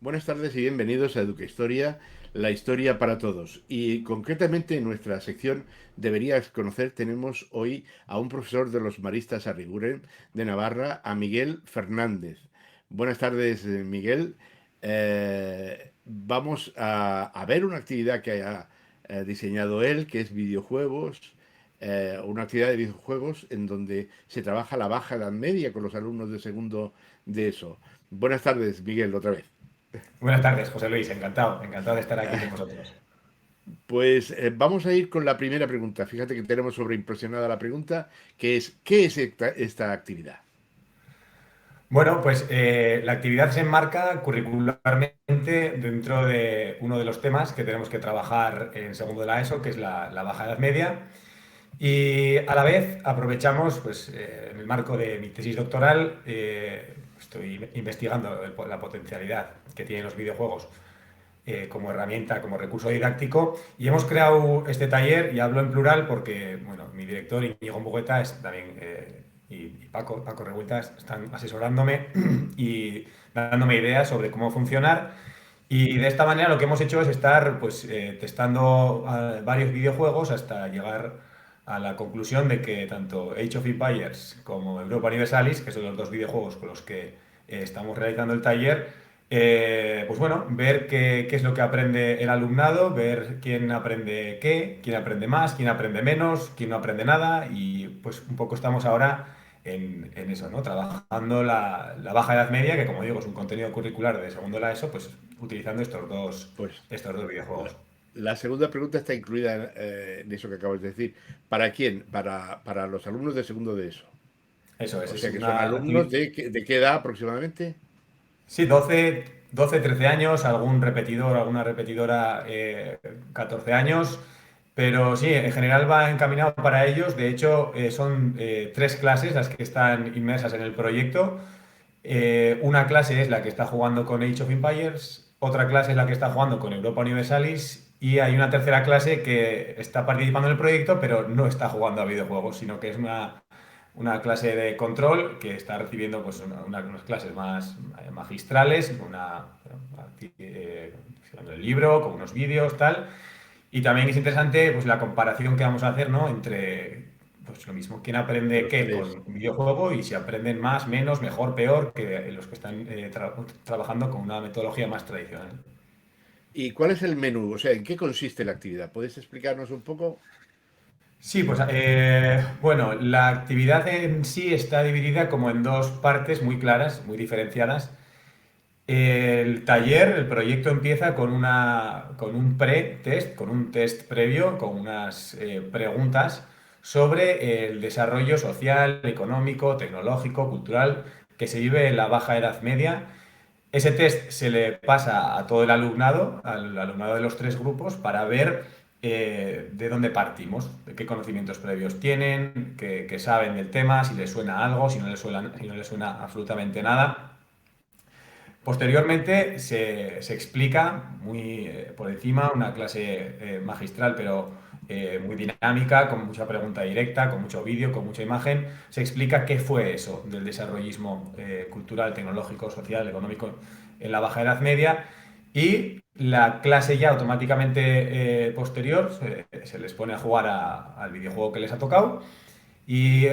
Buenas tardes y bienvenidos a Educa Historia, la historia para todos. Y concretamente en nuestra sección Deberías conocer tenemos hoy a un profesor de los Maristas Arriguren de Navarra, a Miguel Fernández. Buenas tardes, Miguel. Vamos a ver una actividad que ha diseñado él, que es videojuegos, una actividad de videojuegos en donde se trabaja la baja edad media con los alumnos de segundo de eso. Buenas tardes, Miguel, otra vez. Buenas tardes, José Luis. Encantado de estar aquí con vosotros. Pues vamos a ir con la primera pregunta. Fíjate que tenemos sobreimpresionada la pregunta, que es, ¿qué es esta actividad? Bueno, pues la actividad se enmarca curricularmente dentro de uno de los temas que tenemos que trabajar en segundo de la ESO, que es la baja edad media. Y a la vez aprovechamos, pues, en el marco de mi tesis doctoral, estoy investigando la potencialidad que tienen los videojuegos como herramienta, como recurso didáctico. Y hemos creado este taller, y hablo en plural porque, bueno, mi director, Íñigo Mugueta, es también, y Paco Revuelta están asesorándome y dándome ideas sobre cómo funcionar. Y de esta manera lo que hemos hecho es estar pues, testando varios videojuegos hasta llegar a la conclusión de que tanto Age of Empires como Europa Universalis, que son los dos videojuegos con los que estamos realizando el taller, pues bueno, ver qué es lo que aprende el alumnado, ver quién aprende qué, quién aprende más, quién aprende menos, quién no aprende nada y pues un poco estamos ahora en eso, ¿no? Trabajando la baja edad media, que como digo es un contenido curricular de segundo de la ESO, pues utilizando Pues estos dos la, videojuegos. la segunda pregunta está incluida en eso que acabas de decir. ¿Para quién? Para los alumnos de segundo de eso. Eso O es sea que son una alumnos actividad. ¿de qué edad aproximadamente? Sí, 13 años, algún repetidor, alguna repetidora 14 años, pero sí, en general va encaminado para ellos. De hecho, son tres clases las que están inmersas en el proyecto. Una clase es la que está jugando con Age of Empires, otra clase es la que está jugando con Europa Universalis y hay una tercera clase que está participando en el proyecto, pero no está jugando a videojuegos, sino que es una clase de control que está recibiendo pues, unas clases más magistrales, con el libro, con unos vídeos, tal. Y también es interesante pues, la comparación que vamos a hacer, ¿no? Entre pues, lo mismo, quién aprende Los qué tres. con un videojuego y si aprenden más, menos, mejor, peor que los que están trabajando con una metodología más tradicional. ¿Y cuál es el menú? O sea, ¿en qué consiste la actividad? ¿Puedes explicarnos un poco? Sí, pues bueno, la actividad en sí está dividida como en dos partes muy claras, muy diferenciadas. El taller, el proyecto empieza con un pre-test, con un test previo, con unas preguntas sobre el desarrollo social, económico, tecnológico, cultural que se vive en la baja edad media. Ese test se le pasa a todo el alumnado, al alumnado de los tres grupos, para ver de dónde partimos, de qué conocimientos previos tienen, qué saben del tema, si les suena algo, si no les suena absolutamente nada. Posteriormente se explica muy por encima una clase magistral, pero muy dinámica, con mucha pregunta directa, con mucho vídeo, con mucha imagen. Se explica qué fue eso del desarrollismo cultural, tecnológico, social, económico en la Baja Edad Media. Y la clase ya automáticamente posterior se les pone a jugar al videojuego que les ha tocado y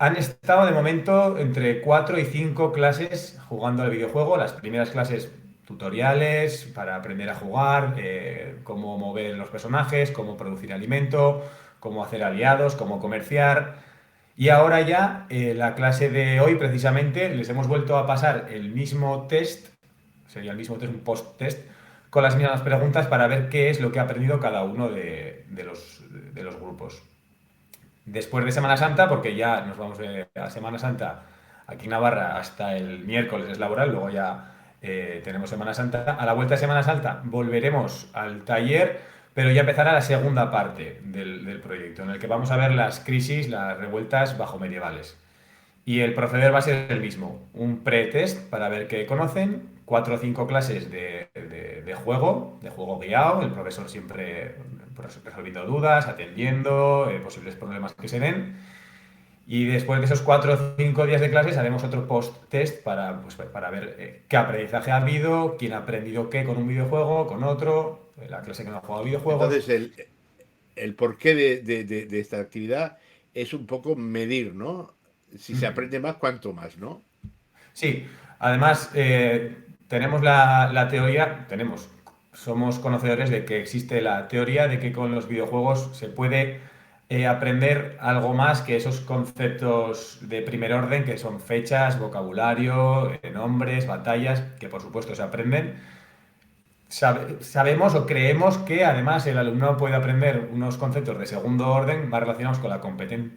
han estado de momento entre 4 y 5 clases jugando al videojuego. Las primeras clases tutoriales para aprender a jugar, cómo mover los personajes, cómo producir alimento, cómo hacer aliados, cómo comerciar. Y ahora ya, la clase de hoy precisamente, les hemos vuelto a pasar el mismo test, sería el mismo test, un post-test, con las mismas preguntas para ver qué es lo que ha aprendido cada uno de los grupos. Después de Semana Santa, porque ya nos vamos a Semana Santa aquí en Navarra hasta el miércoles es laboral, luego ya tenemos Semana Santa. A la vuelta de Semana Santa volveremos al taller, pero ya empezará la segunda parte del proyecto, en el que vamos a ver las crisis, las revueltas bajo medievales. Y el proceder va a ser el mismo, un pre-test para ver qué conocen, cuatro o cinco clases de juego guiado, el profesor siempre pues, resolviendo dudas, atendiendo posibles problemas que se den. Y después de esos 4 o 5 días de clases haremos otro post-test para, pues, para ver qué aprendizaje ha habido, quién ha aprendido qué con un videojuego, con otro, la clase que no ha jugado videojuegos. Entonces, el porqué de esta actividad es un poco medir, ¿no? Si se Mm. aprende más, cuánto más, ¿no? Sí, además tenemos la teoría, somos conocedores de que existe la teoría de que con los videojuegos se puede aprender algo más que esos conceptos de primer orden, que son fechas, vocabulario, nombres, batallas, que por supuesto se aprenden. Sabemos o creemos que además el alumno puede aprender unos conceptos de segundo orden más relacionados con,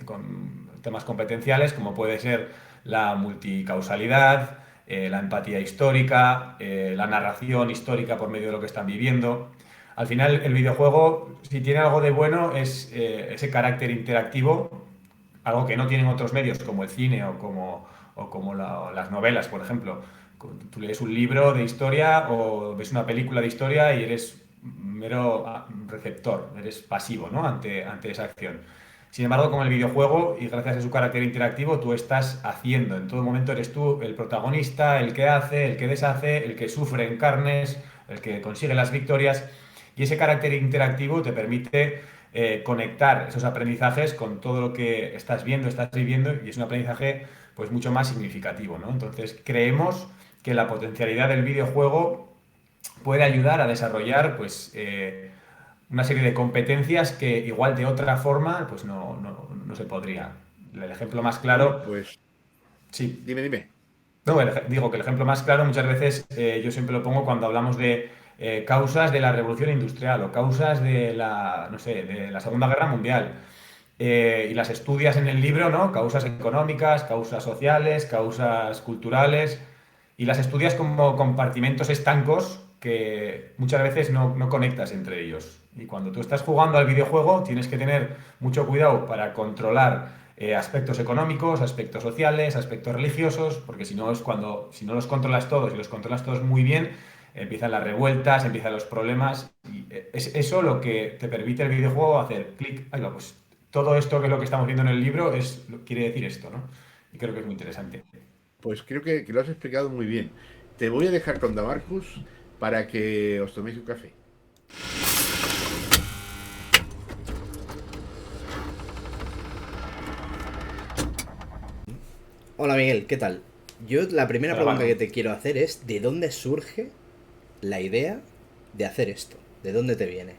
con temas competenciales, como puede ser la multicausalidad, la empatía histórica, la narración histórica por medio de lo que están viviendo. Al final, el videojuego, si tiene algo de bueno, es ese carácter interactivo, algo que no tienen otros medios como el cine o como las novelas, por ejemplo. Tú lees un libro de historia o ves una película de historia y eres mero receptor, eres pasivo, ¿no? ante esa acción. Sin embargo, con el videojuego, y gracias a su carácter interactivo, tú estás haciendo. En todo momento eres tú el protagonista, el que hace, el que deshace, el que sufre en carnes, el que consigue las victorias. Y ese carácter interactivo te permite conectar esos aprendizajes con todo lo que estás viendo, estás viviendo, y es un aprendizaje pues mucho más significativo, ¿no? Entonces, creemos que la potencialidad del videojuego puede ayudar a desarrollar pues, una serie de competencias que igual de otra forma pues no se podría. El ejemplo más Oye, claro, pues sí, dime. no, digo que el ejemplo más claro muchas veces yo siempre lo pongo cuando hablamos de causas de la revolución industrial o causas de la, no sé, de la Segunda Guerra Mundial. Y las estudias en el libro, ¿no? Causas económicas, causas sociales, causas culturales, y las estudias como compartimentos estancos que muchas veces no conectas entre ellos. Y cuando tú estás jugando al videojuego, tienes que tener mucho cuidado para controlar aspectos económicos, aspectos sociales, aspectos religiosos, porque si no es cuando, si no los controlas todos y los controlas todos muy bien, empiezan las revueltas, empiezan los problemas, y es eso lo que te permite el videojuego hacer clic, ahí va, pues todo esto que es lo que estamos viendo en el libro quiere decir esto, ¿no? Y creo que es muy interesante. Pues creo que lo has explicado muy bien. Te voy a dejar con Damarcus para que os toméis un café. Hola Miguel, ¿qué tal? Yo la primera Hola, pregunta que Manu. te quiero hacer es ¿de dónde surge la idea de hacer esto? ¿De dónde te viene?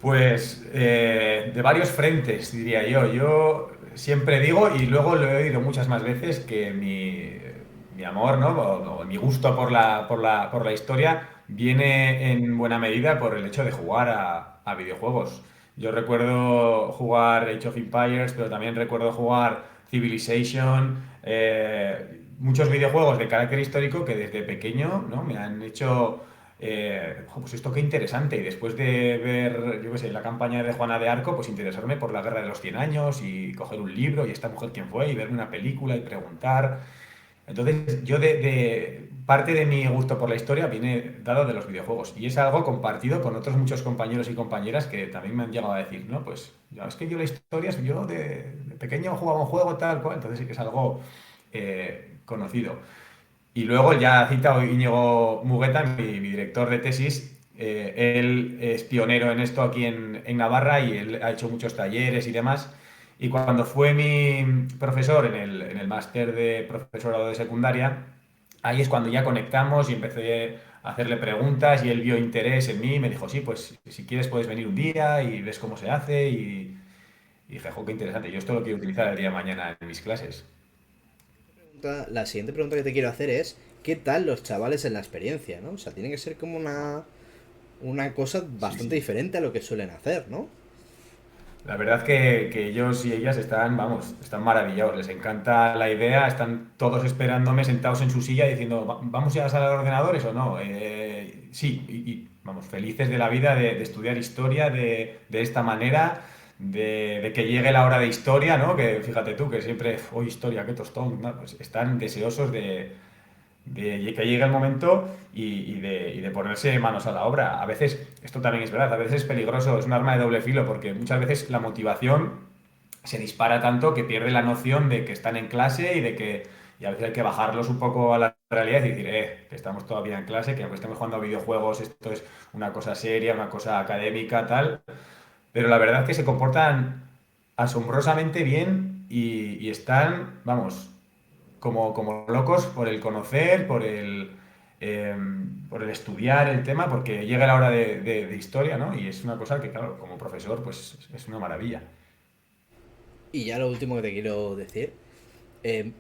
Pues de varios frentes, diría yo. Yo siempre digo, y luego lo he oído muchas más veces, que mi amor, ¿no? O mi gusto por la historia viene en buena medida por el hecho de jugar a videojuegos. Yo recuerdo jugar Age of Empires, pero también recuerdo jugar Civilization, muchos videojuegos de carácter histórico que desde pequeño, ¿no? Me han hecho pues esto qué interesante. Y después de ver, yo qué sé, la campaña de Juana de Arco, pues interesarme por la Guerra de los 100 años y coger un libro y esta mujer quién fue y verme una película y preguntar. Entonces, yo parte de mi gusto por la historia viene dado de los videojuegos y es algo compartido con otros muchos compañeros y compañeras que también me han llegado a decir, no, pues ya es que yo la historia, yo de pequeño jugaba un juego tal cual, entonces sí que es algo conocido. Y luego ya ha citado Íñigo Mugueta, mi director de tesis. Él es pionero en esto aquí en Navarra y él ha hecho muchos talleres y demás. Y cuando fue mi profesor en el máster de profesorado de secundaria, ahí es cuando ya conectamos y empecé a hacerle preguntas y él vio interés en mí y me dijo, sí, pues si quieres puedes venir un día y ves cómo se hace. Y dije, jo, qué interesante, yo esto lo quiero utilizar el día de mañana en mis clases. La siguiente pregunta que te quiero hacer es ¿qué tal los chavales en la experiencia, ¿no? O sea, tiene que ser como una cosa Sí, bastante sí. diferente a lo que suelen hacer, ¿no? La verdad que ellos y ellas están, vamos, están maravillados, les encanta la idea, están todos esperándome sentados en su silla diciendo, ¿vamos a la sala de ordenadores o no? Sí, vamos, felices de la vida de estudiar historia de esta manera, de que llegue la hora de historia, ¿no? Que fíjate tú, que siempre, hoy historia, qué tostón, ¿no? Pues están deseosos de que llegue el momento y de ponerse manos a la obra. A veces, esto también es verdad, a veces es peligroso, es un arma de doble filo, porque muchas veces la motivación se dispara tanto que pierde la noción de que están en clase y de que y a veces hay que bajarlos un poco a la realidad y decir, que estamos todavía en clase, que aunque estemos jugando a videojuegos, esto es una cosa seria, una cosa académica, tal. Pero la verdad es que se comportan asombrosamente bien y están, vamos, como locos por el conocer, eh, por el estudiar el tema, porque llega la hora de historia, ¿no? Y es una cosa que, claro, como profesor, pues es una maravilla. Y ya lo último que te quiero decir, eh,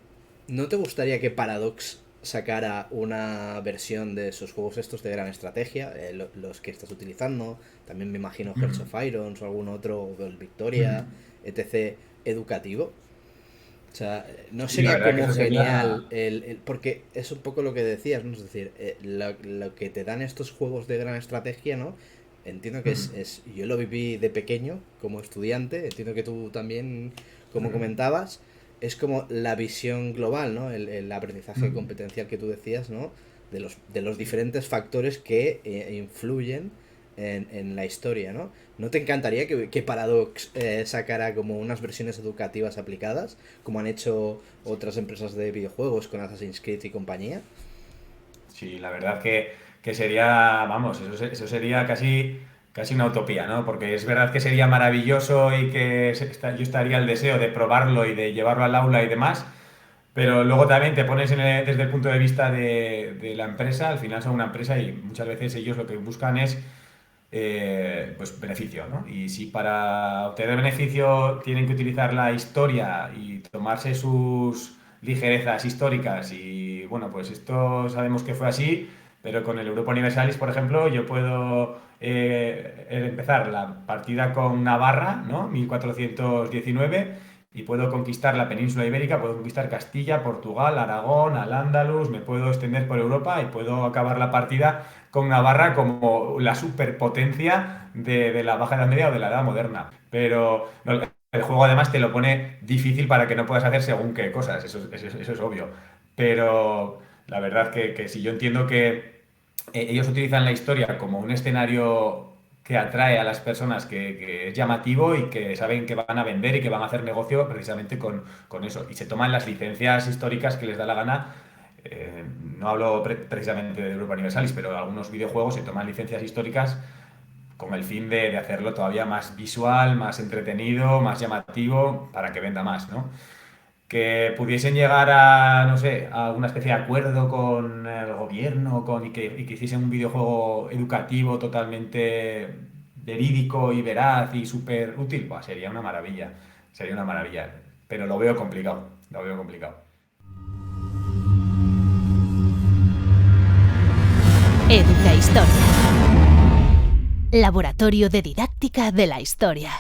¿no te gustaría que Paradox sacara una versión de esos juegos estos de gran estrategia, los que estás utilizando? También me imagino Hearts of Irons o algún otro, o el Victoria, etc., educativo. O sea, no Sí, la sería verdad que como eso sería... genial porque es un poco lo que decías, ¿no? Es decir, lo que te dan estos juegos de gran estrategia, ¿no? Entiendo que yo lo viví de pequeño como estudiante, entiendo que tú también, como comentabas, es como la visión global, ¿no? El aprendizaje competencial que tú decías, ¿no? De los diferentes factores que influyen en la historia, ¿no? ¿No te encantaría que Paradox sacara como unas versiones educativas aplicadas, como han hecho otras empresas de videojuegos con Assassin's Creed y compañía? Sí, la verdad que sería, vamos, eso sería casi una utopía, ¿no? Porque es verdad que sería maravilloso y que yo estaría el deseo de probarlo y de llevarlo al aula y demás, pero luego también te pones desde el punto de vista de la empresa, al final son una empresa y muchas veces ellos lo que buscan es pues beneficio, ¿no? Y si para obtener beneficio tienen que utilizar la historia y tomarse sus ligerezas históricas y bueno, pues esto sabemos que fue así, pero con el Europa Universalis, por ejemplo, yo puedo empezar la partida con Navarra, ¿no? 1419 y puedo conquistar la península ibérica, puedo conquistar Castilla, Portugal, Aragón, Al-Ándalus, me puedo extender por Europa y puedo acabar la partida con Navarra como la superpotencia de la Baja Edad Media o de la Edad Moderna. Pero no, el juego además te lo pone difícil para que no puedas hacer según qué cosas, eso es obvio. Pero la verdad que si yo entiendo que ellos utilizan la historia como un escenario que atrae a las personas, que es llamativo y que saben que van a vender y que van a hacer negocio precisamente con eso. Y se toman las licencias históricas que les da la gana. No hablo precisamente de Europa Universalis, pero algunos videojuegos se toman licencias históricas con el fin de hacerlo todavía más visual, más entretenido, más llamativo, para que venda más, ¿no? Que pudiesen llegar a, no sé, a alguna especie de acuerdo con el gobierno y que hiciesen un videojuego educativo totalmente verídico y veraz y súper útil, buah, sería una maravilla, pero lo veo complicado, lo veo complicado. Educa Historia. Laboratorio de Didáctica de la Historia.